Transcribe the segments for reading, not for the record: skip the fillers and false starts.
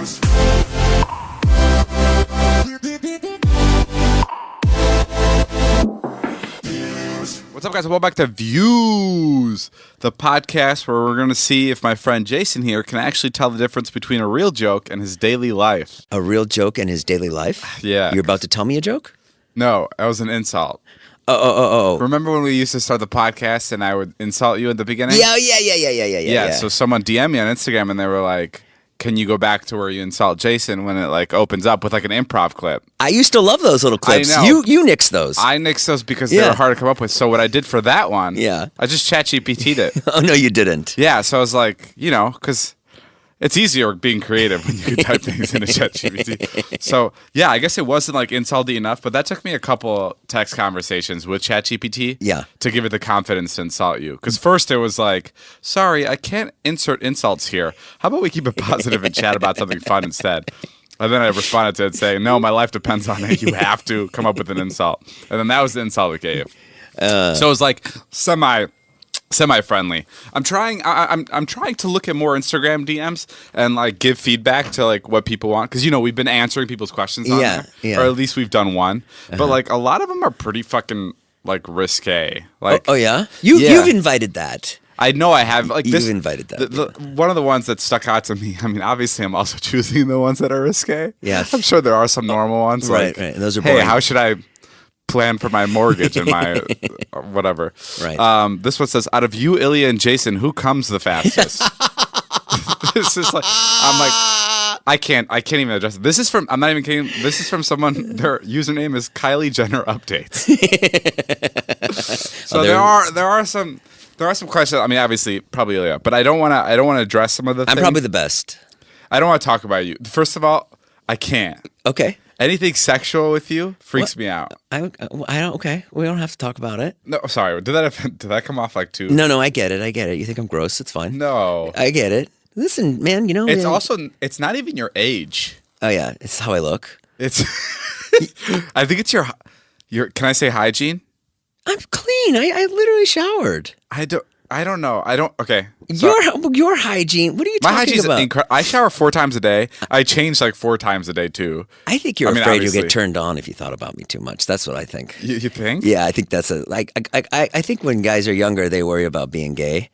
What's up, guys? Welcome back to Views, the podcast where we're going to see if my friend Jason here can actually tell the difference between a real joke and his daily life. A real joke and his daily life? Yeah. You're about to tell me a joke? No, that was an insult. Oh. Remember when we used to start the podcast and I would insult you at the beginning? Yeah. So someone DM'd me on Instagram and they were like, can you go back to where you insult Jason when it like opens up with like an improv clip? I used to love those little clips. I know. You nixed those. I nixed those because they were hard to come up with. So what I did for that one, I just ChatGPT'd it. Oh, no, you didn't. Yeah, so I was like, because it's easier being creative when you can type things into ChatGPT. So, yeah, I guess it wasn't like insulty enough, but that took me a couple text conversations with ChatGPT to give it the confidence to insult you. Because first it was like, sorry, I can't insert insults here. How about we keep it positive and chat about something fun instead? And then I responded to it saying, no, my life depends on it. You have to come up with an insult. And then that was the insult it gave. So it was like semi-friendly. I'm trying to look at more Instagram DMs and like give feedback to like what people want, because we've been answering people's questions on there, or at least we've done one. But like a lot of them are pretty fucking like risque. Like you've invited that. I know I have. Like you've invited that. One of the ones that stuck out to me. I mean, obviously, I'm also choosing the ones that are risque. Yeah, I'm sure there are some normal ones. Right. Like, And those are hey, boring. how should I plan for my mortgage and my whatever. Right. This one says, out of you, Ilya, and Jason, who comes the fastest? This is like, I'm like, I can't even address it. This is from, I'm not even kidding. This is from someone, their username is Kylie Jenner Updates. So there are some questions. I mean, obviously, probably Ilya, but I don't want to address some of the things. I'm probably the best. I don't want to talk about you. First of all, I can't. Okay. Anything sexual with you freaks me out. I don't. Okay, we don't have to talk about it. No, sorry. Did that come off like too? No, I get it. You think I'm gross? It's fine. No, I get it. Listen, man. It's also. It's not even your age. Oh yeah, it's how I look. It's. I think it's your. Can I say hygiene? I'm clean. I literally showered. I don't know. Okay. Your hygiene. What are you talking about? I shower 4 times a day. I change like 4 times a day too. I think you're afraid you'll get turned on if you thought about me too much. That's what I think. You think? Yeah, I think that's I think when guys are younger, they worry about being gay.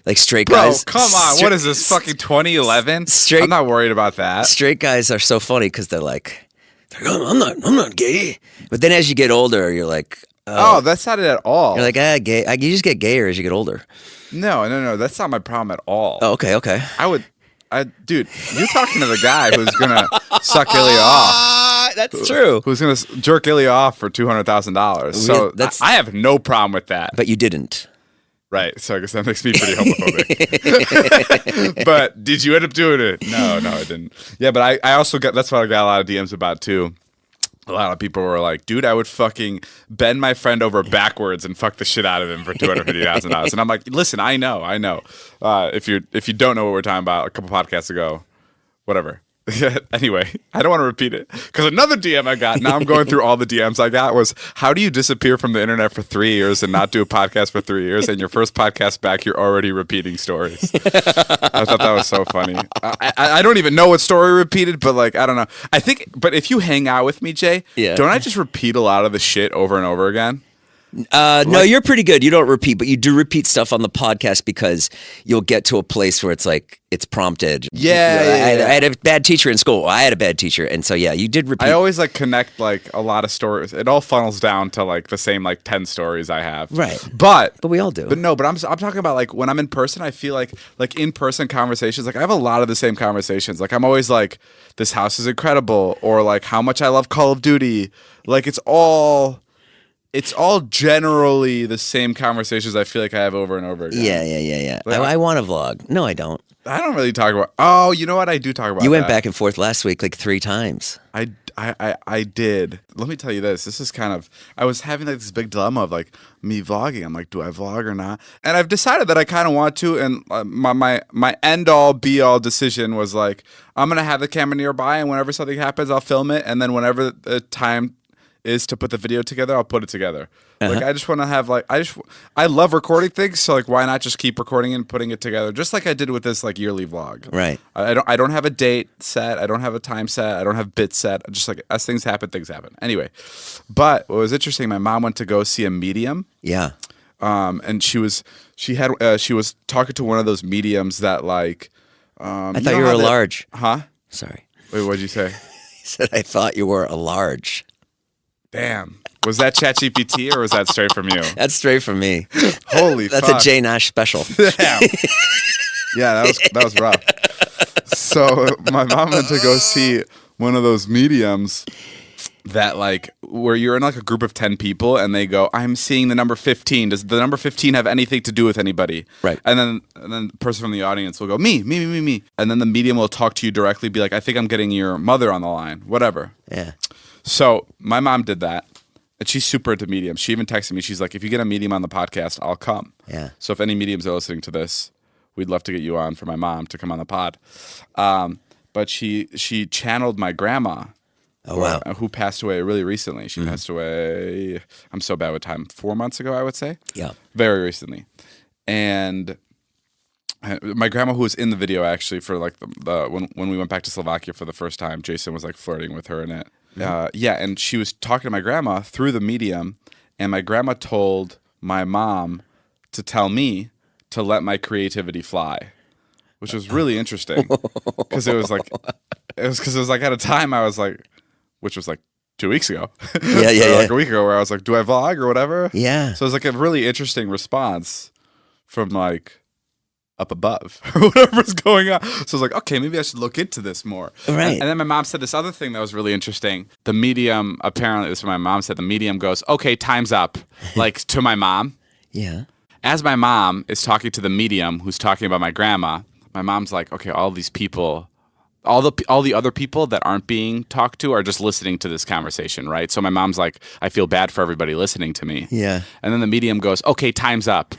Like straight guys. Bro, come on. What is this, fucking 2011? I'm not worried about that. Straight guys are so funny because they're like, I'm not gay. But then as you get older, you're like, oh, that's not it at all. You're like, gay. You just get gayer as you get older. No. That's not my problem at all. Oh, okay. Dude, you're talking to the guy who's gonna suck Ilya off. That's true. Who's gonna jerk Ilya off for $200,000? So I have no problem with that. But you didn't. Right. So I guess that makes me pretty homophobic. But did you end up doing it? No, I didn't. Yeah, but I also that's what I got a lot of DMs about too. A lot of people were like, dude, I would fucking bend my friend over backwards and fuck the shit out of him for $250,000. And I'm like, listen, I know. If you don't know what we're talking about, a couple podcasts ago, whatever. Anyway, I don't want to repeat it because another DM I got, now I'm going through all the DMs I got, was how do you disappear from the internet for 3 years and not do a podcast for 3 years, and your first podcast back you're already repeating stories? I thought that was so funny. I don't even know what story repeated, but like, I don't know. But if you hang out with me, Jay, don't I just repeat a lot of the shit over and over again? No, you're pretty good. You don't repeat, but you do repeat stuff on the podcast because you'll get to a place where it's like it's prompted. Yeah, I had a bad teacher in school. I had a bad teacher, and so you did repeat. I always like connect like a lot of stories. It all funnels down to like the same like 10 stories I have. Right, but we all do. But I'm talking about like when I'm in person. I feel like in person conversations. Like I have a lot of the same conversations. Like I'm always like, this house is incredible, or like how much I love Call of Duty. Like it's all generally the same conversations I feel like I have over and over again. Yeah. Like, I want a vlog. No, I don't. I don't really talk about. Oh, you know what? I do talk about. You went back and forth last week like 3 times. I did. Let me tell you this. This is kind of. I was having like this big dilemma of like me vlogging. I'm like, do I vlog or not? And I've decided that I kind of want to. And my end all be all decision was like, I'm gonna have the camera nearby, and whenever something happens, I'll film it. And then whenever the time is to put the video together, I'll put it together. Like I just want to have like I love recording things, so like why not just keep recording and putting it together, just like I did with this like yearly vlog. Right. I don't have a date set. I don't have a time set. I don't have bits set. Just like as things happen, things happen. Anyway, but what was interesting, my mom went to go see a medium. Yeah. And she was talking to one of those mediums that like. I thought you were a large. Huh? Sorry. Wait, what'd you say? He said I thought you were a large. Damn. Was that ChatGPT or was that straight from you? That's straight from me. Holy That's fuck. a J Nash special. Damn. Yeah, that was rough. So my mom went to go see one of those mediums that like where you're in like a group of 10 people and they go, I'm seeing the number 15. Does the number 15 have anything to do with anybody? Right. And then the person from the audience will go, me. And then the medium will talk to you directly, be like, I think I'm getting your mother on the line, whatever. Yeah. So my mom did that. And she's super into mediums. She even texted me. She's like, if you get a medium on the podcast, I'll come. Yeah. So if any mediums are listening to this, we'd love to get you on for my mom to come on the pod. But she channeled my grandma. Oh, wow. Who passed away really recently. She passed away, I'm so bad with time, 4 months ago, I would say. Yeah. Very recently. And my grandma, who was in the video actually for like when we went back to Slovakia for the first time, Jason was like flirting with her in it. Yeah, and she was talking to my grandma through the medium, and my grandma told my mom to tell me to let my creativity fly, which was really interesting because it was like at a time I was like, which was like 2 weeks ago, yeah, like a week ago, where I was like, do I vlog or whatever? Yeah. So it was like a really interesting response from like up above or whatever's going on. So I was like, okay, maybe I should look into this more. Right. And then my mom said this other thing that was really interesting. The medium, apparently, this is what my mom said, the medium goes, okay, time's up, like to my mom. Yeah. As my mom is talking to the medium who's talking about my grandma, my mom's like, okay, all these people, all the other people that aren't being talked to are just listening to this conversation, right? So my mom's like, I feel bad for everybody listening to me. Yeah. And then the medium goes, okay, time's up.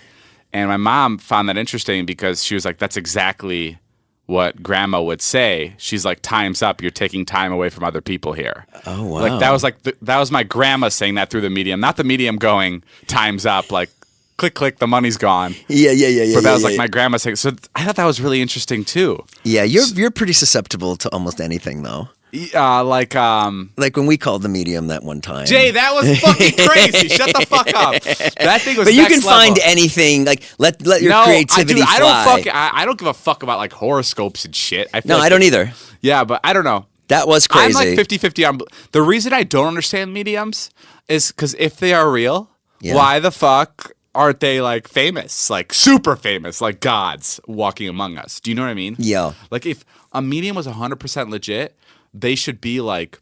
And my mom found that interesting because she was like, that's exactly what grandma would say. She's like, time's up. You're taking time away from other people here. Oh, wow. That was my grandma saying that through the medium, not the medium going, time's up, like click, click, the money's gone. Yeah. But that was like my grandma saying. So I thought that was really interesting too. Yeah, you're pretty susceptible to almost anything though. Like when we called the medium that one time. Jay, that was fucking crazy. Shut the fuck up. That thing was. But you next can level. find anything. Like let your creativity fly. I don't give a fuck about like horoscopes and shit. I don't either. Yeah, but I don't know. That was crazy. I'm like 50-50 on. The reason I don't understand mediums is because if they are real, why the fuck aren't they like famous, like super famous, like gods walking among us? Do you know what I mean? Yeah. Like if a medium was 100% legit, they should be like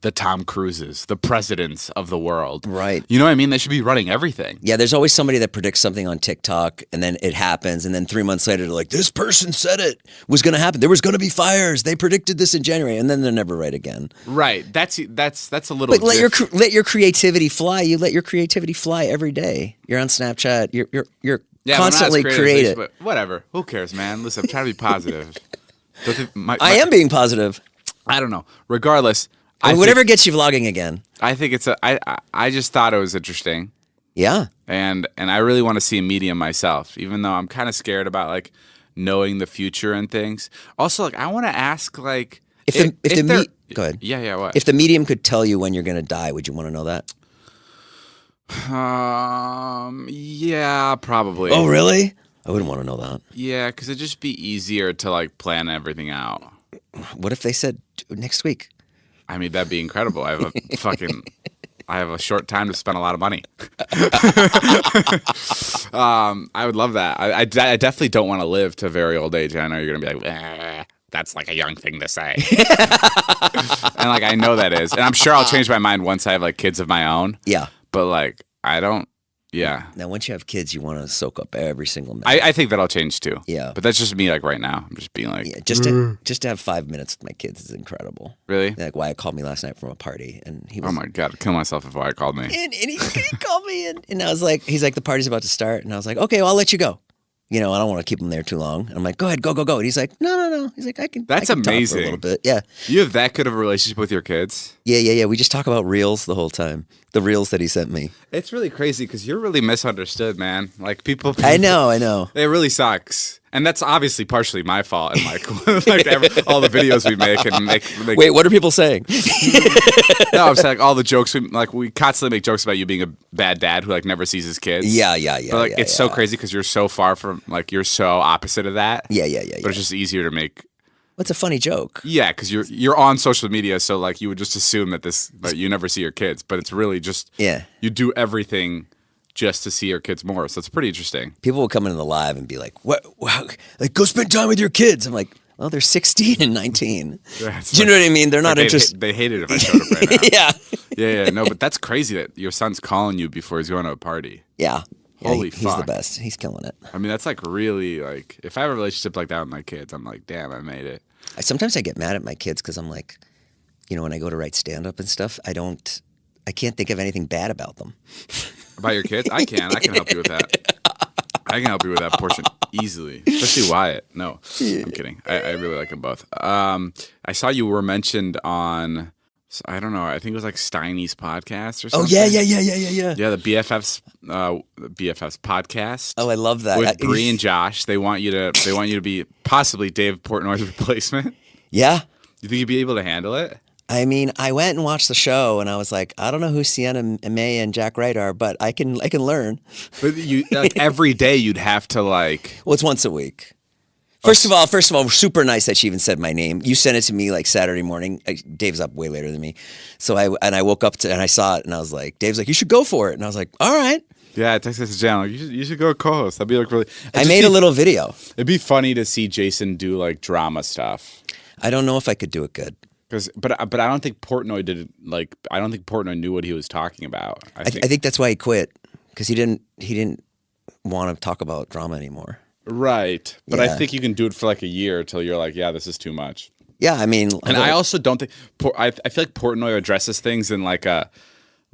the Tom Cruises, the presidents of the world. Right. You know what I mean? They should be running everything. Yeah, there's always somebody that predicts something on TikTok and then it happens and then 3 months later they're like, this person said it was going to happen. There was going to be fires. They predicted this in January and then they're never right again. Right. That's a little. But let your creativity fly. You let your creativity fly every day. You're on Snapchat. You're constantly creative. But whatever. Who cares, man? Listen, I'm trying to be positive. I am being positive. I don't know. Regardless, whatever gets you vlogging again. I think it's I just thought it was interesting. Yeah. And I really want to see a medium myself, even though I'm kind of scared about like knowing the future and things. Also, like I want to ask like go ahead. Yeah, what? If the medium could tell you when you're going to die, would you want to know that? Yeah, probably. Oh, really? I wouldn't want to know that. Yeah, because it'd just be easier to like plan everything out. What if they said next week? I mean, that'd be incredible. I have a short time to spend a lot of money. I would love that. I definitely don't want to live to a very old age. And I know you're going to be like, that's like a young thing to say. And like, I know that is. And I'm sure I'll change my mind once I have like kids of my own. Yeah. But like, I don't. Yeah. Now, once you have kids, you want to soak up every single minute. I think that'll change too. Yeah. But that's just me like right now. I'm just being like. Yeah, just to have 5 minutes with my kids is incredible. Really? Like Wyatt called me last night from a party and he was. Oh my God, I'd kill myself if Wyatt called me. And he called me and I was like, he's like, the party's about to start. And I was like, okay, well, I'll let you go. I don't want to keep him there too long. And I'm like, go ahead, go. And he's like, no. He's like, I can. That's I can talk amazing. for a little bit. Yeah. You have that good of a relationship with your kids? Yeah. We just talk about reels the whole time. The reels that he sent me. It's really crazy because you're really misunderstood, man. Like people. I know. It really sucks. And that's obviously partially my fault. And like all the videos we make and make. Wait, what are people saying? No, I'm saying like all the jokes we constantly make jokes about you being a bad dad who like never sees his kids. Yeah. But like it's so crazy because you're so far from like you're so opposite of that. Yeah. But it's just easier to make. What's a funny joke? Yeah, because you're on social media, so like you would just assume that you never see your kids, but it's really just you do everything just to see your kids more. So it's pretty interesting. People will come into the live and be like, "What? Wow, like go spend time with your kids." I'm like, "Well, they're 16 and 19." Do you know what I mean? They're not interested. They hate it if I showed up right now. Yeah. Yeah. No, but that's crazy that your son's calling you before he's going to a party. Yeah. Holy fuck. He's the best. He's killing it. I mean, that's like really like if I have a relationship like that with my kids, I'm like, damn, I made it. Sometimes I get mad at my kids because I'm like, when I go to write stand-up and stuff, I can't think of anything bad about them. About your kids? I can help you with that. I can help you with that portion easily, especially Wyatt. No, I'm kidding. I really like them both. I saw you were mentioned on, I don't know, I think it was like Steiny's podcast or something. Oh, yeah. Yeah, the BFF's podcast. Oh, I love that. With Bree and Josh. They want you to be possibly Dave Portnoy's replacement. Yeah. You think you'd be able to handle it? I mean, I went and watched the show, and I was like, I don't know who Sienna May and Jack Wright are, but I can learn. But you like every day you'd have to like. Well, it's once a week. First of all, super nice that she even said my name. You sent it to me like Saturday morning. Dave's up way later than me, so I woke up and I saw it, and I was like, Dave's like, you should go for it, and I was like, all right. Yeah, I texted to Jan, like, you should go co-host. That'd be like really. I made a little video. It'd be funny to see Jason do like drama stuff. I don't know if I could do it good. But I don't think Portnoy did it. Like I don't think Portnoy knew what he was talking about. I think that's why he quit because he didn't want to talk about drama anymore. Right, but I think you can do it for like a year until you're like, yeah, this is too much. Yeah, I mean, and I also don't think I feel like Portnoy addresses things in like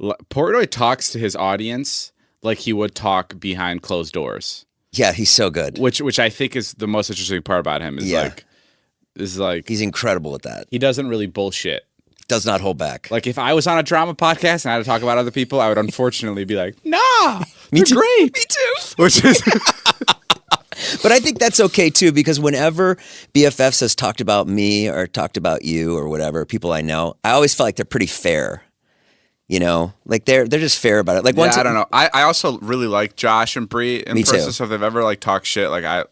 Portnoy talks to his audience like he would talk behind closed doors. Yeah, he's so good. Which I think is the most interesting part about him is like he's incredible at that. He doesn't really bullshit. Does not hold back. Like if I was on a drama podcast and I had to talk about other people, I would unfortunately be like, nah, me too. Great. Me too. Which is But I think that's okay too, because whenever BFFs has talked about me or talked about you or whatever, people I know, I always felt like they're pretty fair. Like they're just fair about it. Like I don't know. I also really like Josh and Bree in person. Too. So if they've ever like talked shit, like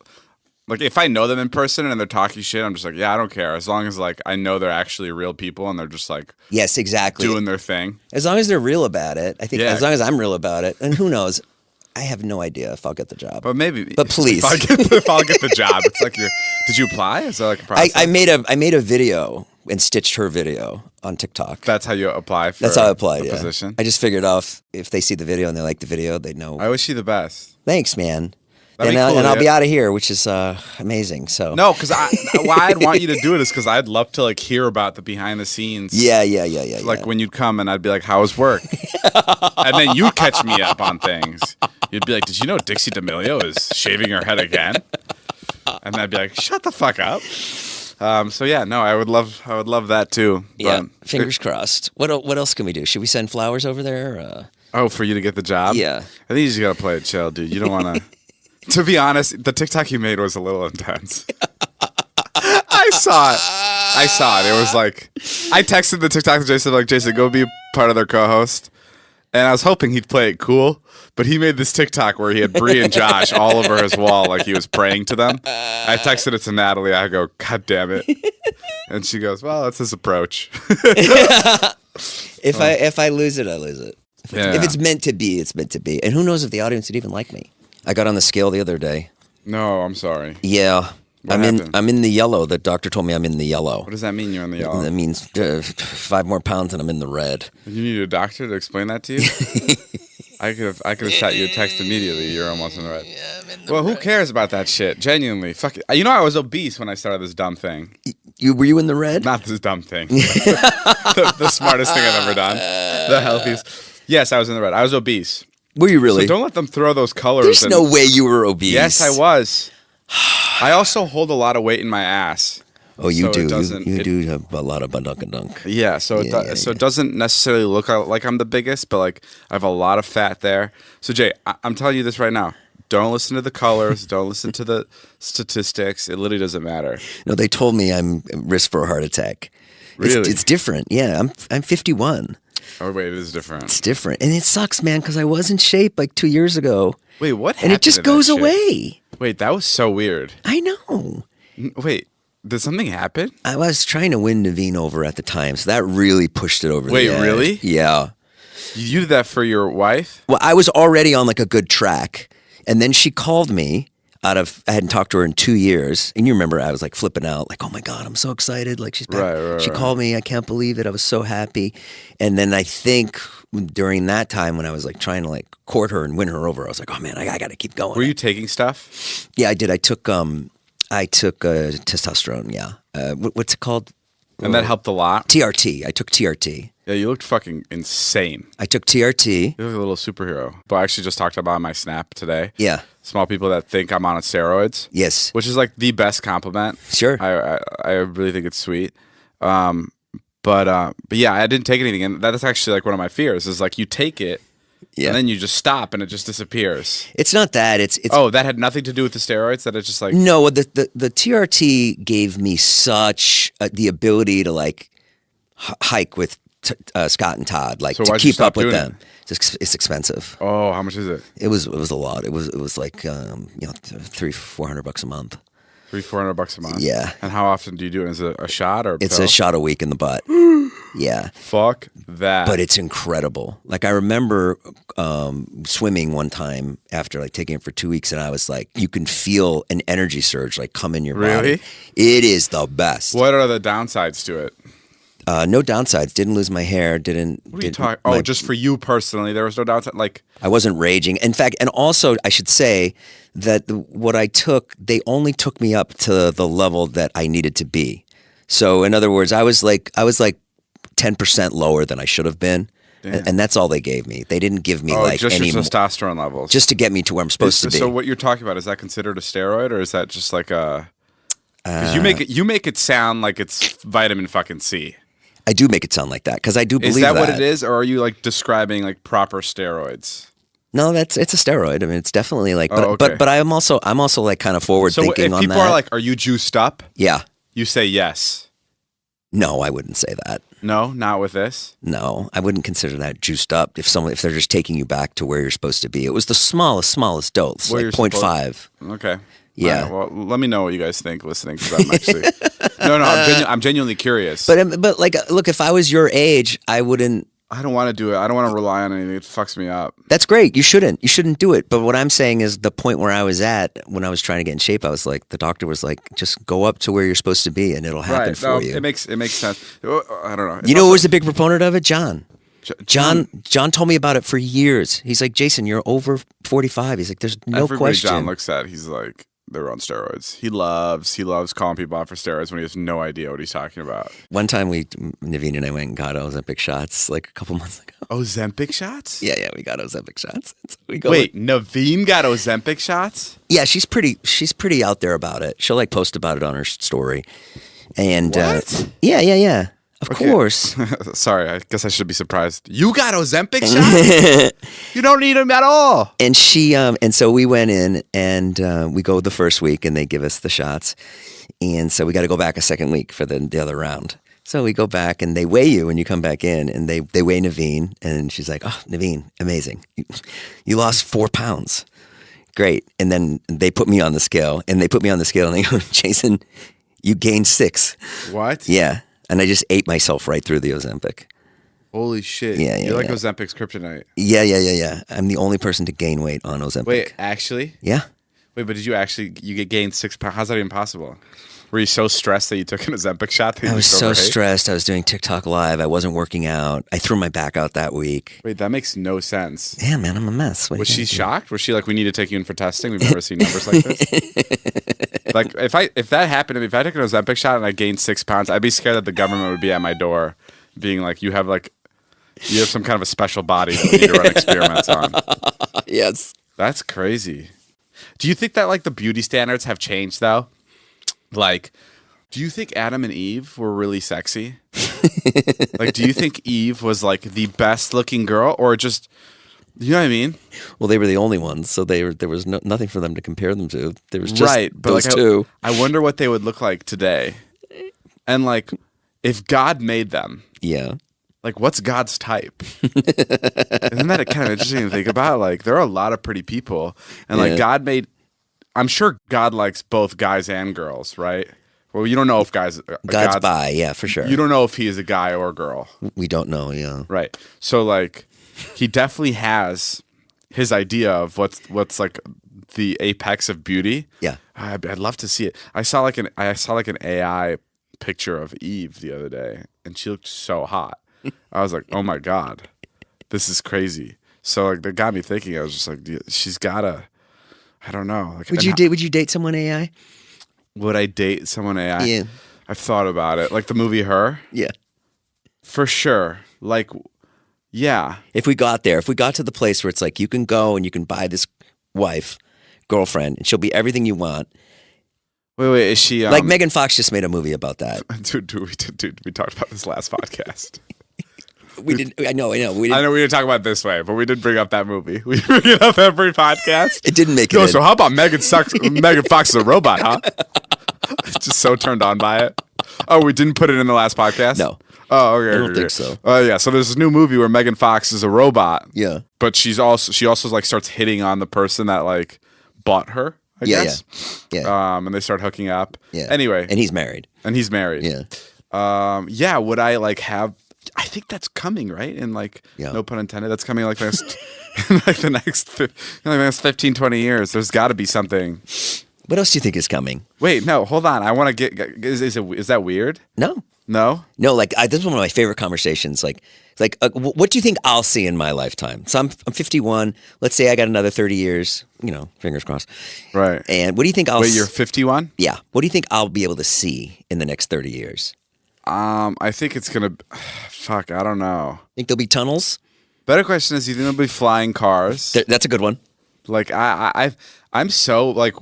if I know them in person and they're talking shit, I'm just like, yeah, I don't care. As long as like I know they're actually real people and they're just like, yes, exactly, doing their thing. As long as they're real about it, I think. Yeah. As long as I'm real about it, and who knows. I have no idea if I'll get the job. But maybe. But please. If I'll get the job. It's like did you apply? Is that like a process? I made a video and stitched her video on TikTok. That's how you apply for That's how I applied, a position? I just figured off if they see the video and they like the video, they know. I wish you the best. Thanks, man. That'd and be cool, I'll be out of here, which is amazing. So no, because why I'd want you to do it is because I'd love to like hear about the behind the scenes. Yeah. Like when you'd come and I'd be like, "How was work?" And then you'd catch me up on things. You'd be like, "Did you know Dixie D'Amelio is shaving her head again?" And I'd be like, "Shut the fuck up." So yeah, no, I would love that too. Yeah, fingers crossed. What else can we do? Should we send flowers over there? Oh, for you to get the job? Yeah. I think you just gotta play it chill, dude. You don't want to. To be honest, the TikTok you made was a little intense. I saw it. It was like, I texted the TikTok to Jason, like, Jason, go be part of their co-host. And I was hoping he'd play it cool, but he made this TikTok where he had Bree and Josh all over his wall like he was praying to them. I texted it to Natalie. I go, God damn it. And she goes, well, that's his approach. If I lose it, I lose it. If it's meant to be, it's meant to be. And who knows if the audience would even like me. I got on the scale the other day. No, I'm sorry. Yeah. I'm in the yellow. The doctor told me I'm in the yellow. What does that mean, you're in the yellow? That means 5 more pounds and I'm in the red. You need a doctor to explain that to you? I could have shot you a text immediately. You're almost in the red. Yeah, I'm in the red. Who cares about that shit? Genuinely. Fuck it. You know I was obese when I started this dumb thing. Were you in the red? Not this dumb thing. the smartest thing I've ever done. The healthiest. Yes, I was in the red. I was obese. Were you really? So don't let them throw those colors. There's no way you were obese. Yes, I was. I also hold a lot of weight in my ass. Oh, you So do. it doesn't- You do have a lot of dunk. Yeah, so it doesn't necessarily look like I'm the biggest, but like I have a lot of fat there. So Jay, I'm telling you this right now. Don't listen to the colors. Don't listen to the statistics. It literally doesn't matter. No, they told me I'm at risk for a heart attack. Really? It's different. Yeah, I'm 51. Oh wait, it is different. It's different, and it sucks, man, because I was in shape like 2 years ago. Wait, what happened? And it just to goes that shit? away. Wait, that was so weird. I know. Wait, did something happen? I was trying to win Naveen over at the time, so that really pushed it over Wait, the edge. really? Yeah. You did that for your wife? Well, I was already on like a good track, and then she called me I hadn't talked to her in 2 years, and you remember I was like flipping out, like, oh my God, I'm so excited. Like she's back. Right, she called me. I can't believe it. I was so happy. And then I think during that time when I was like trying to like court her and win her over, I was like, oh man, I got to keep going. Were you taking stuff? Yeah, I did. I took testosterone. Yeah. What's it called? And that helped a lot? TRT. I took TRT. Yeah, you looked fucking insane. I took TRT. You look like a little superhero. But I actually just talked about my Snap today. Yeah. Small people that think I'm on steroids. Yes. Which is like the best compliment. Sure. I really think it's sweet. But yeah, I didn't take anything, and that's actually like one of my fears. Is like you take it, Yeah. and then you just stop, and it just disappears. It's not that. It's Oh, that had nothing to do with the steroids. That it's just like no. The TRT gave me such the ability to like hike with Scott and Todd, like So to why'd you keep stop up with doing them. It's expensive. Oh, how much is it? It was a lot. It was like $300-400 a month. $300-400 a month. Yeah. And how often do you do it? Is it a shot or a It's pill? a shot a week in the butt. Yeah. Fuck that. But it's incredible. Like I remember swimming one time after like taking it for 2 weeks, and I was like, you can feel an energy surge like come in your body. Really? It is the best. What are the downsides to it? No downsides. Didn't lose my hair. Didn't. What are you talking? Oh, just for you personally, there was no downside. Like I wasn't raging. In fact, and also I should say that what I took, they only took me up to the level that I needed to be. So in other words, I was like 10% lower than I should have been. And that's all they gave me. They didn't give me like just any your testosterone levels. just to get me to where I'm supposed to be. So what you're talking about, is that considered a steroid, or is that just like a? Because you make it sound like it's vitamin fucking C. I do make it sound like that because I do believe Is that what it is, or are you like describing like proper steroids? No, it's a steroid. I mean, it's definitely like, but okay. but I'm also like kind of forward So thinking if on people that. are like, "Are you juiced up?" Yeah. You say yes. No, I wouldn't say that. No, not with this. No, I wouldn't consider that juiced up. If they're just taking you back to where you're supposed to be, it was the smallest dose, Where like you're 0.5. Okay. Yeah. All right, well, let me know what you guys think listening, because I'm actually I'm genuinely curious. But like, look, if I was your age, I wouldn't. I don't want to do it. I don't want to rely on anything. It fucks me up. That's great. You shouldn't do it. But what I'm saying is the point where I was at when I was trying to get in shape, I was like, the doctor was like, just go up to where you're supposed to be, and it'll happen Right. for No, you. it makes sense. I don't know. You know who was a big proponent of it? John. John told me about it for years. He's like, Jason, you're over 45. He's like, there's no Everybody question. John looks at, he's like, they're on steroids. He loves calling people out for steroids when he has no idea what he's talking about. One time Naveen and I went and got Ozempic shots like a couple months ago. Ozempic shots? Yeah, we got Ozempic shots. Wait, Naveen got Ozempic shots? Yeah, she's pretty out there about it. She'll like post about it on her story. And What? Yeah. Of course. Sorry, I guess I should be surprised. You got Ozempic shots? You don't need them at all. And she and so we went in and we go the first week and they give us the shots. And so we got to go back a second week for the other round. So we go back and they weigh you when you come back in, and they weigh Naveen, and she's like, "Oh, Naveen, amazing. You lost 4 pounds. Great." And then they put me on the scale and they go, "Jason, you gained 6." What? Yeah. And I just ate myself right through the Ozempic. Holy shit. Yeah, You're like Ozempic's kryptonite. Yeah. I'm the only person to gain weight on Ozempic. Wait, actually? Yeah. Wait, but did you get gained 6 pounds? How's that even possible? Were you so stressed that you took an Ozempic shot? That you I was just so overate? stressed. I was doing TikTok live. I wasn't working out. I threw my back out that week. Wait, that makes no sense. Yeah, man, I'm a mess. Was she shocked? Was she like, we need to take you in for testing? We've never seen numbers like this. Like, if that happened to me, if I took an Ozempic shot and I gained 6 pounds, I'd be scared that the government would be at my door being like, you have like You have some kind of a special body that we need to run experiments on. Yes. That's crazy. Do you think that like the beauty standards have changed though? Like, do you think Adam and Eve were really sexy? Like, do you think Eve was like the best looking girl, or just, you know what I mean? Well, they were the only ones, so there was nothing for them to compare them to. There was just right, but those like, two. I wonder what they would look like today. And like, if God made them, Yeah. like, what's God's type? Isn't that kind of interesting to think about? Like, there are a lot of pretty people, and like God made. I'm sure God likes both guys and girls, right? Well, you don't know if God's bi, yeah, for sure. You don't know if he is a guy or a girl. We don't know, yeah. Right. So like, he definitely has his idea of what's like the apex of beauty. Yeah. I'd love to see it. I saw like an AI picture of Eve the other day, and she looked so hot. I was like, oh my God, this is crazy. So like, that got me thinking. I was just like, she's gotta. I don't know. Like, Would you date someone AI? Would I date someone AI? Yeah. I've thought about it. Like the movie Her? Yeah. For sure. Like, yeah. If we got to the place where it's like you can go and you can buy this girlfriend, and she'll be everything you want. Wait, is she like Megan Fox just made a movie about that? Dude, we talked about this last podcast. We didn't. I know. We didn't. I know we didn't talk about it this way, but we did bring up that movie. We bring it up every podcast. It didn't make it. So how about Megan Fox is a robot, huh? Just so turned on by it. Oh, we didn't put it in the last podcast? No. Oh, okay. I don't think so. Yeah. So there's this new movie where Megan Fox is a robot. Yeah. But she also like starts hitting on the person that like bought her. I guess. Yeah. And they start hooking up. Yeah. Anyway. And he's married. Yeah. Yeah. Would I like have? I think that's coming, right? And like, no pun intended. That's coming like next, like the next 15, 20 years. There's got to be something. What else do you think is coming? Wait, no, hold on. I want to get. Is that weird? No. No. Like this is one of my favorite conversations. Like, what do you think I'll see in my lifetime? So I'm 51. Let's say I got another 30 years. Fingers crossed. Right. And what do you think I'll? Wait, you're 51? Yeah. What do you think I'll be able to see in the next 30 years? I think it's gonna. Fuck, I don't know. Think there'll be tunnels? Better question is, you think there'll be flying cars? That's a good one. Like I'm so like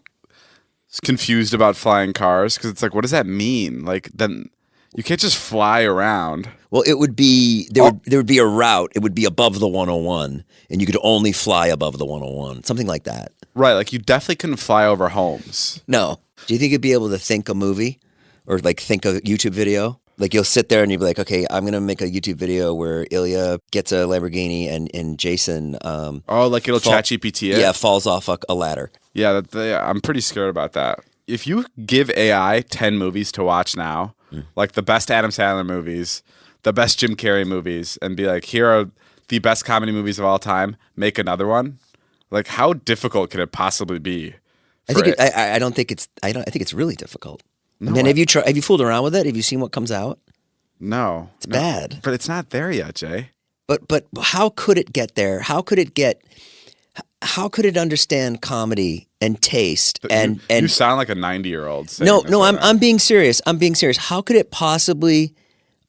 confused about flying cars because it's like, what does that mean? Like then you can't just fly around. Well, it would be there would be a route. It would be above the 101, and you could only fly above the 101, something like that. Right, like you definitely couldn't fly over homes. No. Do you think you'd be able to think a movie or like think a YouTube video? Like you'll sit there and you'll be like, okay, I'm gonna make a YouTube video where Ilya gets a Lamborghini and Jason. Like it'll ChatGPT it. Yeah, falls off a ladder. Yeah, I'm pretty scared about that. If you give AI 10 movies to watch now, like the best Adam Sandler movies, the best Jim Carrey movies, and be like, here are the best comedy movies of all time, make another one. Like, how difficult could it possibly be? I think it's really difficult. No, Man, have you fooled around with it? Have you seen what comes out? No. It's bad. But it's not there yet, Jay. But how could it get there? How could it understand comedy and taste and you sound like a 90-year-old. No, I'm being serious. How could it possibly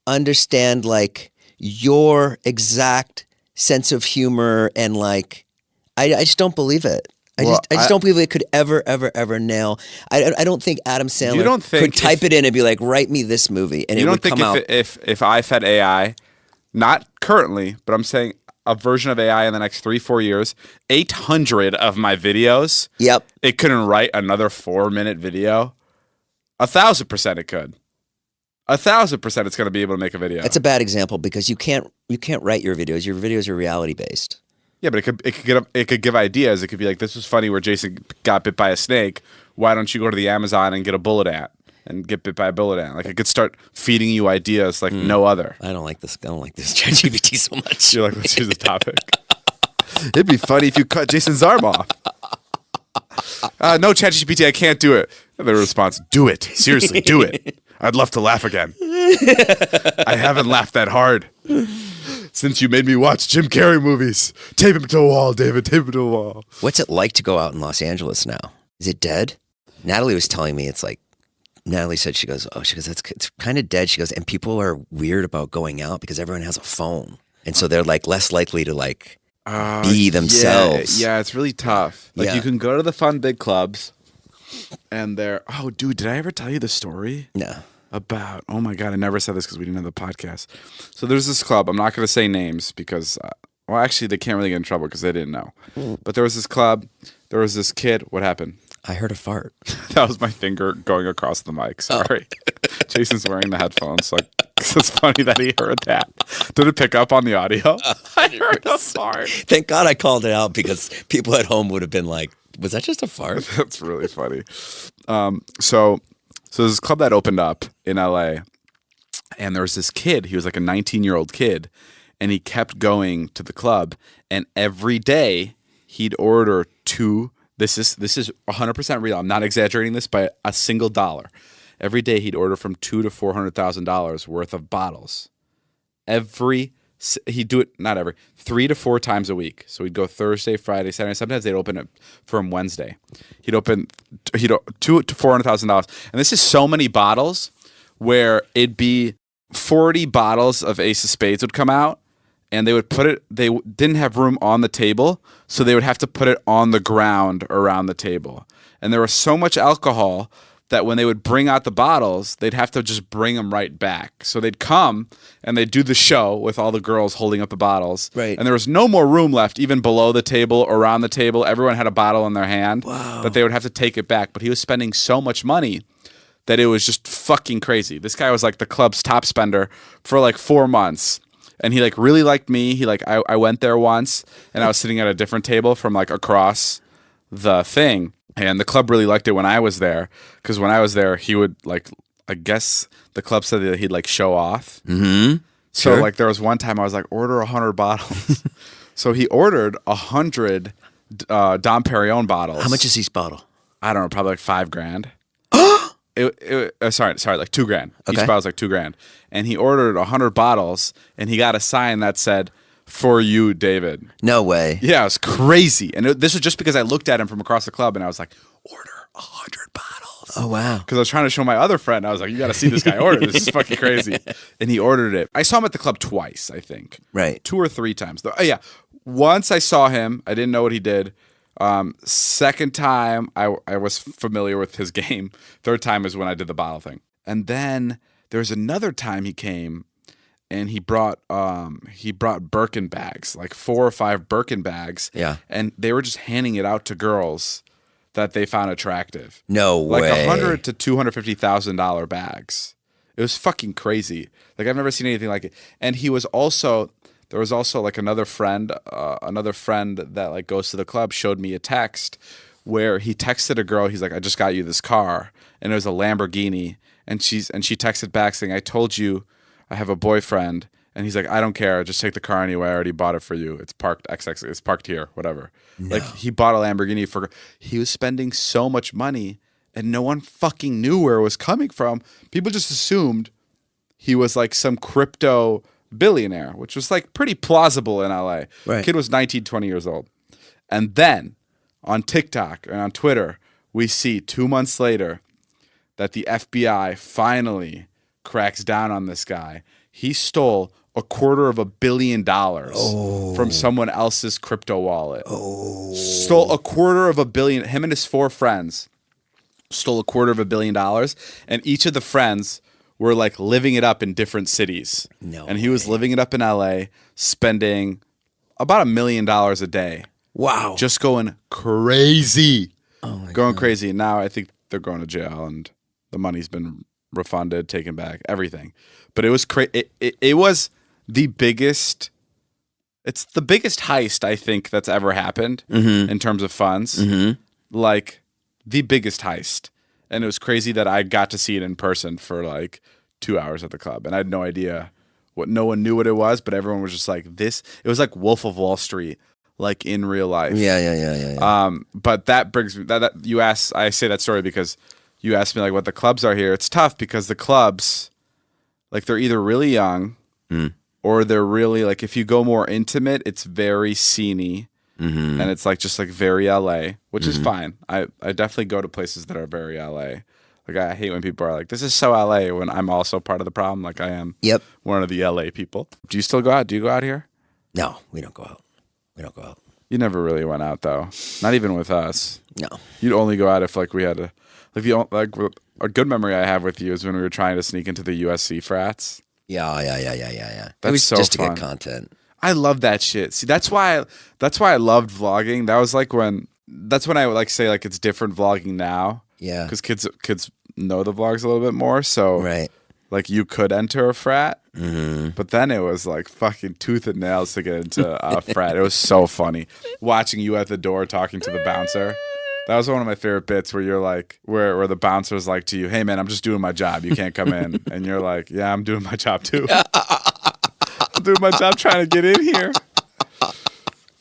understand like your exact sense of humor and like I just don't believe it. I just don't believe it could ever nail. I don't think Adam Sandler could type it in and be like, write me this movie, and it would come out. If I fed AI, not currently, but I'm saying a version of AI in the next 3-4 years, 800 of my videos, it couldn't write another 4-minute video. 1,000% it could. 1,000% it's going to be able to make a video. That's a bad example because you can't write your videos. Your videos are reality based. Yeah, but it could give ideas. It could be like, this was funny where Jason got bit by a snake. Why don't you go to the Amazon and get a bullet ant and get bit by a bullet ant? Like it could start feeding you ideas like no other. I don't like this ChatGPT so much. You're like, let's choose a topic. It'd be funny if you cut Jason's arm off. No, ChatGPT, I can't do it. And the response, do it. Seriously, do it. I'd love to laugh again. I haven't laughed that hard since you made me watch Jim Carrey movies. Tape him to a wall, David. Tape him to a wall. What's it like to go out in Los Angeles now? Is it dead? Natalie was telling me it's like, Natalie said, she goes, it's kind of dead. She goes, and people are weird about going out because everyone has a phone. and so they're like less likely to like be themselves. Yeah, it's really tough. Like Yeah. you can go to the fun big clubs, and they're dude, did I ever tell you the story? No. About oh my god, I never said this because we didn't have the podcast. So there's this club. I'm not going to say names because well, actually, they can't really get in trouble because they didn't know. But there was this club. There was this kid. What happened? I heard a fart. That was my finger going across the mic. Sorry. Jason's wearing the headphones. Like, it's funny that he heard that. Did it pick up on the audio? I heard a fart. Thank God I called it out because people at home would have been like, was that just a fart? That's really funny. So there's this club that opened up in LA, and there was this kid. He was like a 19-year-old kid, and he kept going to the club, and every day he'd order two. This is 100% real. I'm not exaggerating this by a single dollar. Every day he'd order from $200,000 to $400,000 worth of bottles. He'd do it 3 to 4 times a week. So he'd go Thursday, Friday, Saturday. Sometimes they'd open it for him Wednesday. He'd $200,000 to $400,000, and this is so many bottles where it'd be 40 bottles of Ace of Spades would come out. And they would put it, they didn't have room on the table, so they would have to put it on the ground around the table. And there was so much alcohol that when they would bring out the bottles, they'd have to just bring them right back. So they'd come and they'd do the show with all the girls holding up the bottles. Right. And there was no more room left, even below the table, around the table. Everyone had a bottle in their hand that they would have to take it back. But he was spending so much money that it was just fucking crazy. This guy was like the club's top spender for like 4 months. And he like really liked me. He like I went there once, and I was sitting at a different table from like across the thing, and the club really liked it when I was there, because when I was there, he would like, I guess the club said that he'd like show off. Mm-hmm. So like there was one time I was like, order 100 bottles. So he ordered 100 Dom Perignon bottles. How much is each bottle? I don't know, probably like $5,000. Sorry, like $2,000. Okay. Each bottle's like $2,000. And he ordered 100 bottles, and he got a sign that said, "For you, David." No way. Yeah, it was crazy. And this was just because I looked at him from across the club, and I was like, order 100 bottles. Oh, wow. Because I was trying to show my other friend. I was like, you got to see this guy order. This is fucking crazy. And he ordered it. I saw him at the club twice, I think. Right. 2 or 3 times. Oh, yeah. Once I saw him. I didn't know what he did. Second time, I was familiar with his game. Third time is when I did the bottle thing. And then there was another time he came, and he brought Birkin bags, like 4 or 5 Birkin bags. Yeah. And they were just handing it out to girls that they found attractive. No like way. Like $100,000 to $250,000 bags. It was fucking crazy. Like I've never seen anything like it. And he was also. There was also like another friend that like goes to the club showed me a text where he texted a girl. He's like, "I just got you this car," and it was a Lamborghini. And she texted back saying, "I told you I have a boyfriend." And he's like, "I don't care. Just take the car anyway. I already bought it for you. It's parked XX. It's parked here. Whatever." No. Like he bought a Lamborghini for. He was spending so much money, and no one fucking knew where it was coming from. People just assumed he was like some crypto billionaire, which was like pretty plausible in LA. Right. Kid was 19, 20 years old. And then on TikTok and on Twitter, we see 2 months later that the FBI finally cracks down on this guy. He stole $250 million from someone else's crypto wallet. Stole $250 million. Him and his 4 friends stole $250 million, and each of the friends were like living it up in different cities. And he was living it up in LA, spending about $1 million a day. Wow. Just going crazy. Oh my going God. crazy. And now I think they're going to jail, and the money's been refunded, taken back, everything. But it was it was the biggest. It's the biggest heist I think that's ever happened in terms of funds. Like the biggest heist. And it was crazy that I got to see it in person for like 2 hours at the club. And I had no idea no one knew what it was, but everyone was just like this. It was like Wolf of Wall Street, like in real life. Yeah. But that brings me, that you asked, I say that story because you asked me like what the clubs are here. It's tough because the clubs, like they're either really young or they're really like, if you go more intimate, it's very sceney. And it's like just like very LA, which is fine. I definitely go to places that are very LA. Like I hate when people are like, "This is so LA," when I'm also part of the problem. Like I am one of the LA people. Do you still go out? Do you go out here? No, we don't go out. We don't go out. You never really went out though. Not even with us. No. You'd only go out if like we had a good memory I have with you is when we were trying to sneak into the USC frats. Yeah. That's it was so just fun. to get content. I love that shit. See, that's why I loved vlogging. That was like that's when I would like say like it's different vlogging now. Yeah. Because kids know the vlogs a little bit more. So Right. like you could enter a frat, Mm-hmm. but then it was like fucking tooth and nails to get into a frat. It was so funny watching you at the door talking to the bouncer. That was one of my favorite bits where you're like, where the bouncer's like to you, "Hey man, I'm just doing my job. You can't come in." And you're like, "Yeah, I'm doing my job too. I'm doing my job trying to get in here."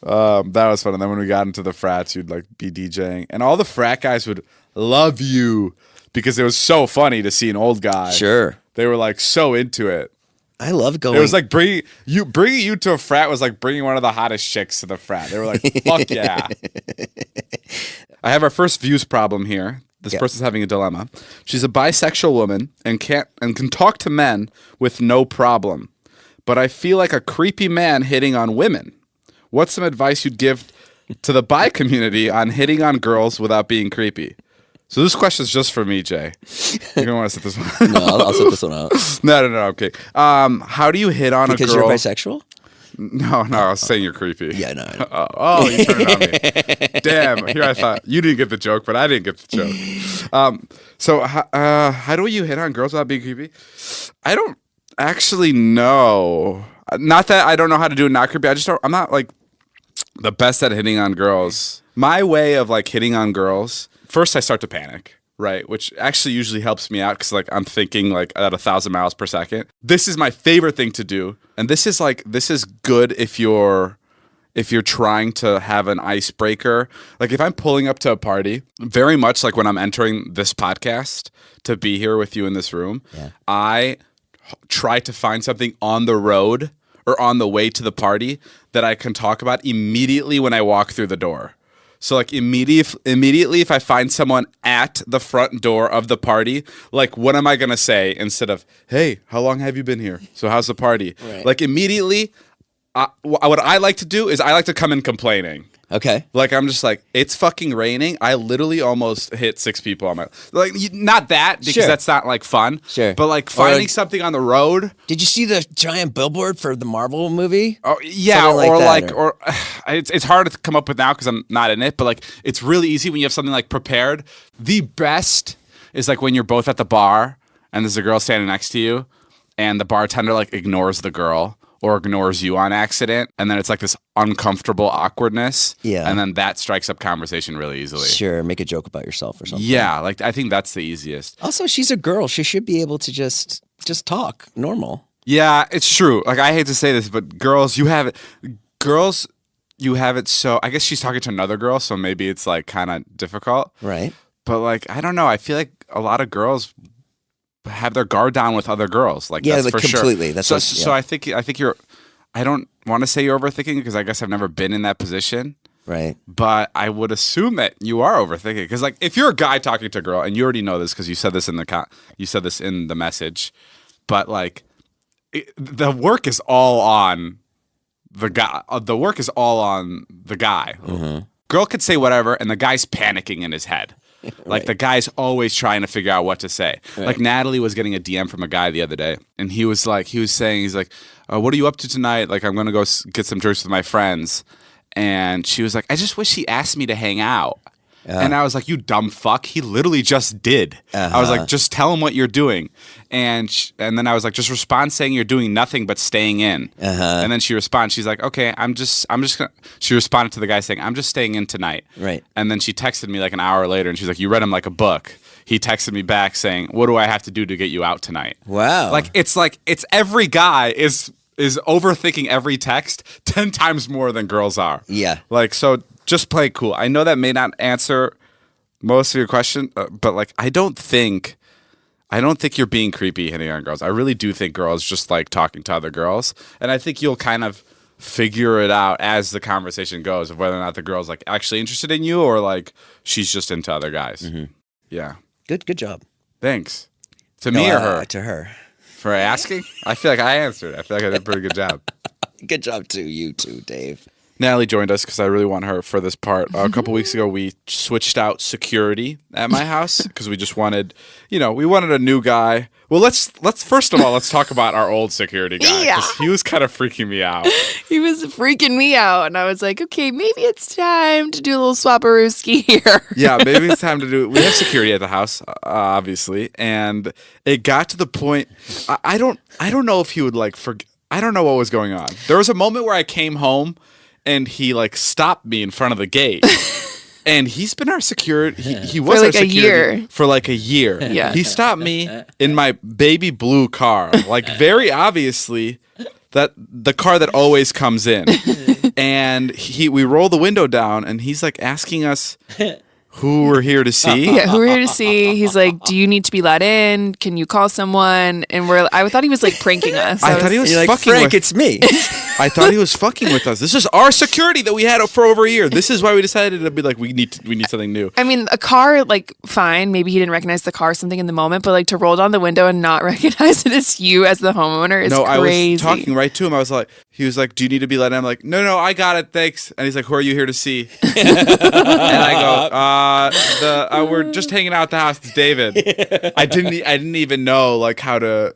That was fun. And then when we got into the frats, you'd like be DJing, and all the frat guys would love you because it was so funny to see an old guy. Sure. They were like so into it. I love going. It was like bringing you to a frat was like bringing one of the hottest chicks to the frat. They were like, "Fuck yeah!" I have our first views problem here. This person's having a dilemma. She's a bisexual woman and can talk to men with no problem, but I feel like a creepy man hitting on women. What's some advice you'd give to the bi community on hitting on girls without being creepy? So this question's just for me, Jay. You're gonna want to set this one. No, I'll set this one out. No. Okay. How do you hit on a girl? Because you're bisexual? No. I was saying you're creepy. Yeah, no. Oh, you turned it on me. Damn. Here I thought you didn't get the joke, but I didn't get the joke. So how do you hit on girls without being creepy? I don't actually know. Not that I don't know how to do it not creepy. I'm not like the best at hitting on girls. My way of like hitting on girls. First, I start to panic, right? Which actually usually helps me out because like I'm thinking like at 1,000 miles per second. This is my favorite thing to do, and this is good if you're trying to have an icebreaker. Like if I'm pulling up to a party, very much like when I'm entering this podcast to be here with you in this room, I try to find something on the road or on the way to the party that I can talk about immediately when I walk through the door. So like immediately if I find someone at the front door of the party, like what am I going to say instead of, "Hey, how long have you been here? So how's the party?" Right. Like immediately, what I like to do is I like to come in complaining. Okay. Like I'm just like, "It's fucking raining." I literally almost hit 6 people on my like not that because Sure. that's not like fun. Sure. But like finding something on the road. Did you see the giant billboard for the Marvel movie? Oh yeah, Something or like that, or it's hard to come up with now because I'm not in it. But like it's really easy when you have something like prepared. The best is like when you're both at the bar and there's a girl standing next to you, and the bartender like ignores the girl or ignores you on accident, and then it's like this uncomfortable awkwardness. Yeah. And then that strikes up conversation really easily. Sure, make a joke about yourself or something. Yeah, like I think that's the easiest. Also, she's a girl. She should be able to just talk normal. Yeah, it's true. Like I hate to say this, but girls, you have it so I guess she's talking to another girl, so maybe it's like kind of difficult. Right. But like I don't know, I feel like a lot of girls have their guard down with other girls. Like Yeah, that's like for completely. sure. That's so, what- so yeah. I think you're I don't want to say you're overthinking because I guess I've never been in that position. Right. But I would assume that you are overthinking because, like, if you're a guy talking to a girl, and you already know this because you said this in the message, but like, the work is all on the guy. The work is all on the guy. Mm-hmm. Girl could say whatever, and the guy's panicking in his head. Like Right. the guy's always trying to figure out what to say. Right. Like Natalie was getting a DM from a guy the other day, and he was like, "What are you up to tonight? Like, I'm gonna go get some drinks with my friends." And she was like, "I just wish he asked me to hang out." And I was like, "You dumb fuck! He literally just did." I was like, "Just tell him what you're doing," and then I was like, "Just respond saying you're doing nothing but staying in." And then she responds, she's like, "Okay, I'm just gonna." She responded to the guy saying, "I'm just staying in tonight." Right. And then she texted me like an hour later, and she's like, "You read him like a book." He texted me back saying, "What do I have to do to get you out tonight?" Wow. Like it's every guy is overthinking every text 10 times more than girls are. Yeah. Like, so just play it cool. I know that may not answer most of your question, but like, I don't think you're being creepy hitting on girls. I really do think girls just like talking to other girls. And I think you'll kind of figure it out as the conversation goes of whether or not the girl's like actually interested in you or like she's just into other guys. Mm-hmm. Yeah. Good job. Thanks. To me or her? To her. For asking? I feel like I answered. I feel like I did a pretty good job. Good job to you too, Dave. Natalie joined us because I really want her for this part. A couple weeks ago, we switched out security at my house because we just wanted, we wanted a new guy. Well, let's first of all, let's talk about our old security guy because he was kind of freaking me out. He was freaking me out, and I was like, okay, maybe it's time to do a little swapperooski here. Yeah, maybe it's time to do. We have security at the house, obviously, and it got to the point. I don't know if he would I don't know what was going on. There was a moment where I came home. And he stopped me in front of the gate. And he's been our security. He was our security for a year. Yeah. He stopped me in my baby blue car, very obviously that the car that always comes in. And we roll the window down, and he's asking us who we're here to see. Yeah, who we're here to see. He's like, do you need to be let in? Can you call someone? And I thought he was pranking us. I thought he was fucking Frank, it's me. I thought he was fucking with us. This is our security that we had for over a year. This is why we decided to be we need something new. I mean, a car, fine. Maybe he didn't recognize the car or something in the moment, but to roll down the window and not recognize that it's you as the homeowner is crazy. No, I was talking right to him. I was he was do you need to be let in? I'm no, I got it, thanks. And he's who are you here to see? And I go, we're just hanging out at the house. It's David. I didn't even know how to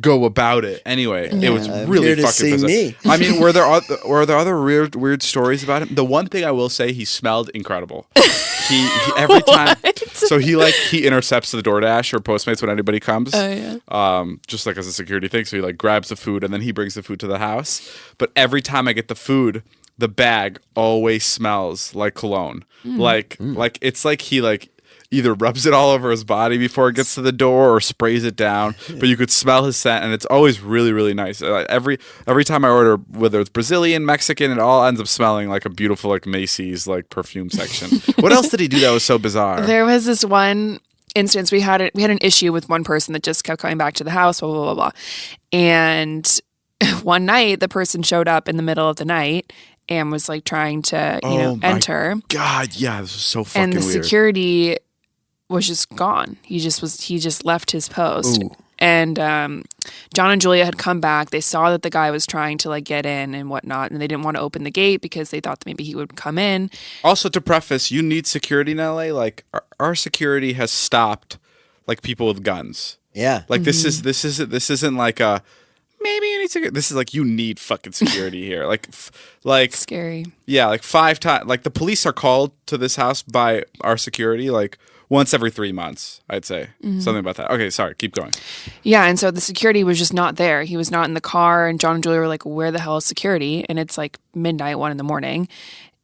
go about it. Anyway, it was really fucking bizarre. Me. I mean, were there other weird stories about him? The one thing I will say, he smelled incredible. He every time. So he intercepts the DoorDash or Postmates when anybody comes. Oh yeah. Just as a security thing. So he grabs the food and then he brings the food to the house. But every time I get the food, the bag always smells like cologne. It's he either rubs it all over his body before it gets to the door or sprays it down, but you could smell his scent, and it's always really, really nice. Every time I order, whether it's Brazilian, Mexican, it all ends up smelling like a beautiful Macy's perfume section. What else did he do that was so bizarre? There was this one instance we had an issue with one person that just kept coming back to the house, blah blah blah blah, and one night the person showed up in the middle of the night and was trying to enter. God, yeah, this was so fucking and the weird. Security was just gone. He just left his post. Ooh. And John and Julia had come back. They saw that the guy was trying to get in and whatnot, and they didn't want to open the gate because they thought that maybe he would come in. Also, to preface, you need security in LA. Our security has stopped people with guns. Yeah. This isn't a maybe you need security. This is you need fucking security here. Scary. Yeah, 5 times. The police are called to this house by our security once every 3 months, I'd say. Something about that. Okay, sorry, keep going. Yeah, and so the security was just not there. He was not in the car, and John and Julia were where the hell is security? And it's midnight, 1 a.m.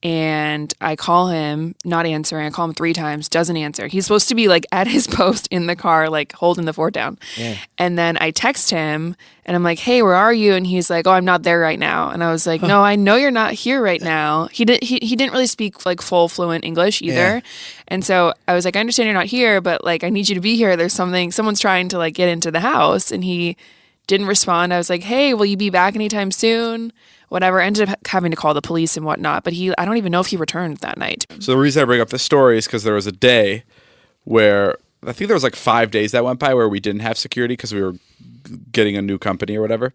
And I call him, not answering. I call him 3 times, doesn't answer. He's supposed to be at his post in the car, holding the fort down. Yeah. And then I text him and I'm like, hey, where are you? And he's like, oh, I'm not there right now. And I was like, no, I know you're not here right now. He didn't really speak full fluent English either. Yeah. And so I was like, I understand you're not here, but I need you to be here. There's someone's trying to get into the house. And he didn't respond. I was like, hey, will you be back anytime soon? Whatever. Ended up having to call the police and whatnot, but I don't even know if he returned that night. So the reason I bring up this story is because there was a day where I think there was 5 days that went by where we didn't have security because we were getting a new company or whatever.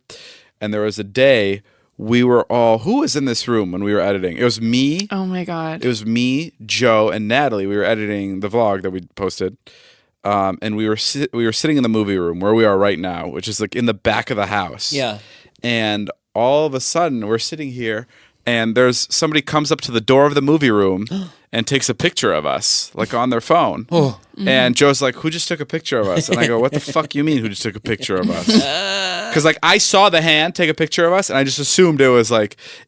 And there was a day we were all, who was in this room when we were editing? It was me. Oh my God. It was me, Joe, and Natalie. We were editing the vlog that we posted. And we were sitting in the movie room where we are right now, which is in the back of the house. Yeah. And all of a sudden, we're sitting here, and there's somebody comes up to the door of the movie room and takes a picture of us, on their phone. Oh. And Joe's like, who just took a picture of us? And I go, what the fuck you mean, who just took a picture of us? Because I saw the hand take a picture of us, and I just assumed it was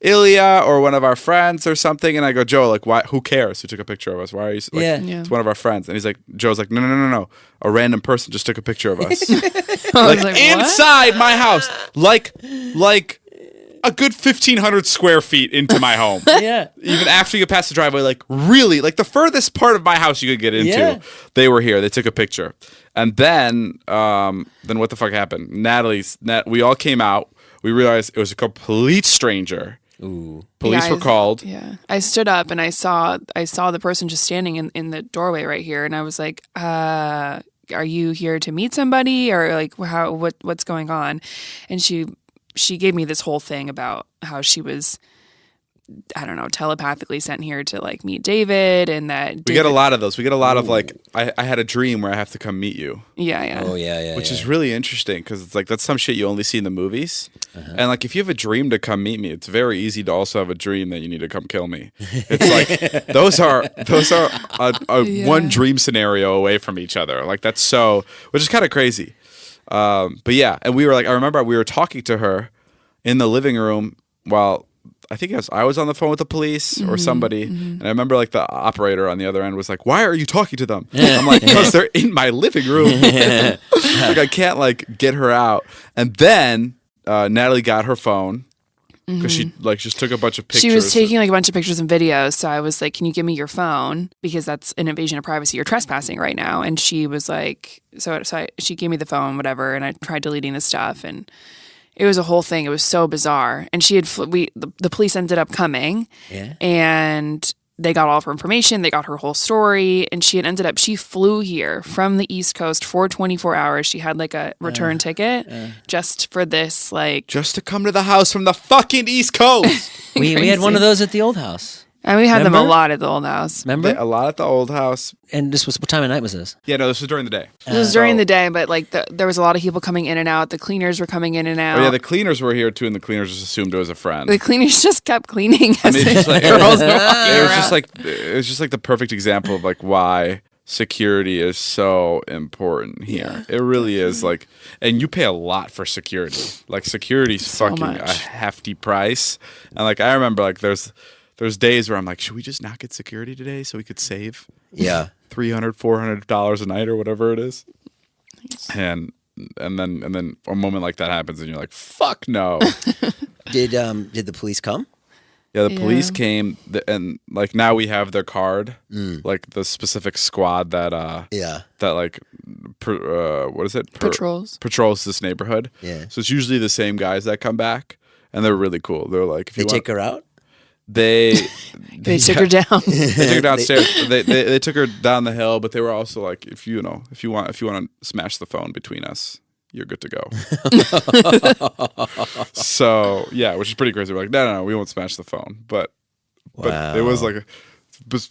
Ilya or one of our friends or something. And I go, Joe, why? Who cares who took a picture of us? Why are you? It's one of our friends. And Joe's like, no. A random person just took a picture of us, inside my house, a good 1,500 square feet into my home. Yeah. Even after you get past the driveway, really, the furthest part of my house you could get into. Yeah. They were here. They took a picture. And then what the fuck happened? We all came out. We realized it was a complete stranger. Ooh. Police were called. Yeah. I stood up and I saw the person just standing in the doorway right here. And I was like, are you here to meet somebody or what's going on? And she she gave me this whole thing about how she was, I don't know, telepathically sent here to like meet David, and that We get a lot of those. We get a lot of like, I had a dream where I have to come meet you. Yeah. Oh yeah. Which is really interesting because it's like that's some shit you only see in the movies. And like if you have a dream to come meet me, it's very easy to also have a dream that you need to come kill me. It's like those are one dream scenario away from each other. Like that's which is kind of crazy. But yeah, and we were like, I remember we were talking to her in the living room while I think I was on the phone with the police or somebody, and I remember like the operator on the other end was like, "Why are you talking to them?" I'm like, "Because they're in my living room." Like I can't like get her out. And then Natalie got her phone because she like just took a bunch of pictures. She was taking like a bunch of pictures and videos. So I was like, "Can you give me your phone? Because that's an invasion of privacy. You're trespassing right now." And she was like, she gave me the phone, whatever, and I tried deleting the stuff, and it was a whole thing. It was so bizarre. And she had the police ended up coming, and they got all of her information. They got her whole story, and she flew here from the East Coast for 24 hours. She had like a return ticket just for this, like just to come to the house from the fucking East Coast. we had one of those at the old house. And we had them a lot at the old house. Remember? Yeah, a lot at the old house. And this was, what time of night was this? Yeah, no, this was during the day. This was during the day, but like there was a lot of people coming in and out. The cleaners were coming in and out. Oh yeah, the cleaners were here too, and the cleaners just assumed it was a friend. The cleaners just kept cleaning. As Just like, girls were walking it was just like the perfect example of like why security is so important here. It really is like, and you pay a lot for security. Like security's fucking a hefty price. And like I remember like there's days where I'm like, should we just not get security today so we could save $300, $400 a night or whatever it is? And then a moment like that happens and you're like, fuck no. Did the police come? Yeah, the police came and like now we have their card, like the specific squad that like what is it? Patrols this neighborhood. Yeah. So it's usually the same guys that come back, and they're really cool. They're like, if they take her out. They took her down. They took her downstairs. They took her down the hill, but they were also like, if you want to smash the phone between us, you're good to go. So yeah, which is pretty crazy. We're like, no, we won't smash the phone. But it was like,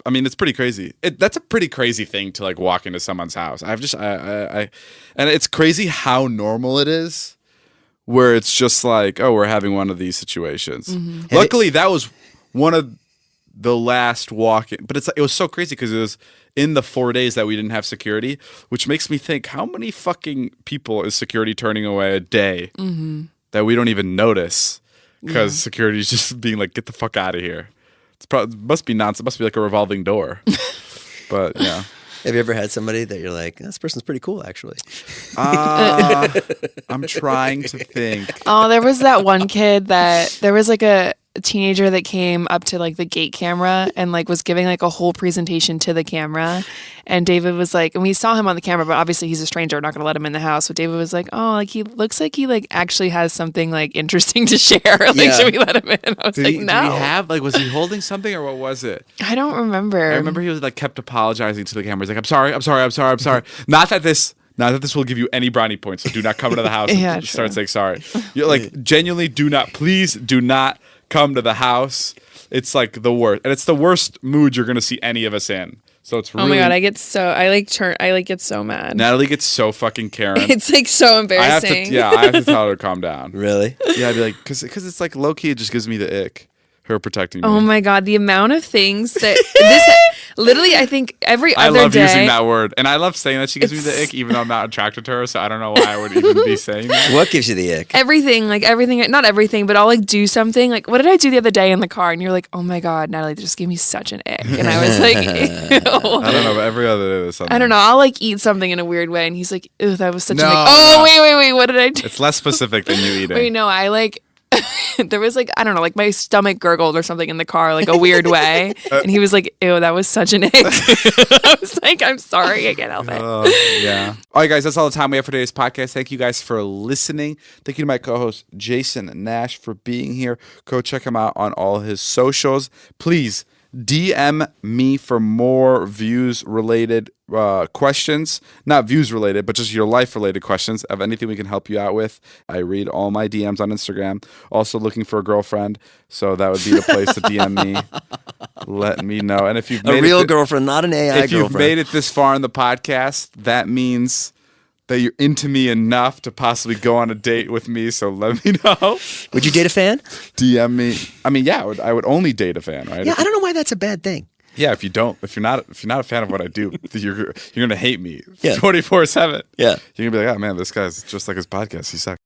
I mean, it's pretty crazy. That's a pretty crazy thing to like walk into someone's house. And it's crazy how normal it is, where it's just like, oh, we're having one of these situations. Luckily, that was one of the last walk-in, but it was so crazy because it was in the 4 days that we didn't have security, which makes me think, how many fucking people is security turning away a day that we don't even notice because security is just being like, get the fuck out of here. It must be nonsense. It must be like a revolving door. But yeah. Have you ever had somebody that you're like, this person's pretty cool, actually? I'm trying to think. Oh, there was that one kid there was like a teenager that came up to like the gate camera and like was giving like a whole presentation to the camera, and David was like, and we saw him on the camera, but obviously he's a stranger, we're not going to let him in the house. So David was like, oh, like he looks like he like actually has something like interesting to share. Like, should we let him in? I was no. Did he have like, was he holding something or what was it? I don't remember. I remember he was like kept apologizing to the camera. He's like, I'm sorry. Not that this will give you any brownie points, so do not come into the house and start saying sorry. You're like, genuinely please do not come to the house. It's like the worst, and it's the worst mood you're gonna see any of us in. So it's really, oh my god, I get so mad. Natalie gets so fucking Karen. It's like so embarrassing. I have to tell her to calm down. Really? Yeah, I'd be like, because it's like low key, it just gives me the ick. Her protecting me. Oh my god, the amount of things that this literally, I think every other day. I love using that word, and I love saying that she gives me the ick, even though I'm not attracted to her. So I don't know why I would even be saying that. What gives you the ick? Everything, not everything, but I'll like do something. Like, what did I do the other day in the car? And you're like, oh my god, Natalie, that just gave me such an ick. And I was like, ew. I don't know, but every other day there's something. I don't know. I'll like eat something in a weird way, and he's like, ew, that was such an ick. No. Wait, what did I do? It's less specific than you eating. Wait, no, I like. There was like, I don't know, like my stomach gurgled or something in the car, like a weird way. And he was like, ew, that was such an ick. I was like, I'm sorry, I can't help it. Yeah. All right, guys, that's all the time we have for today's podcast. Thank you guys for listening. Thank you to my co-host, Jason Nash, for being here. Go check him out on all his socials. Please DM me for more views related questions. Not views related, but just your life related questions of anything we can help you out with. I read all my DMs on Instagram. Also looking for a girlfriend. So that would be the place to DM me. Let me know. And if you've made A real girlfriend, not an AI if you've girlfriend. made it this far in the podcast, that means that you're into me enough to possibly go on a date with me. So let me know. Would you date a fan? DM me. I mean, yeah, I would only date a fan, right? Yeah, I don't know why that's a bad thing. Yeah, if you're not a fan of what I do, you're gonna hate me Yeah. 24/7. Yeah. You're gonna be like, oh man, this guy's just like his podcast. He sucks.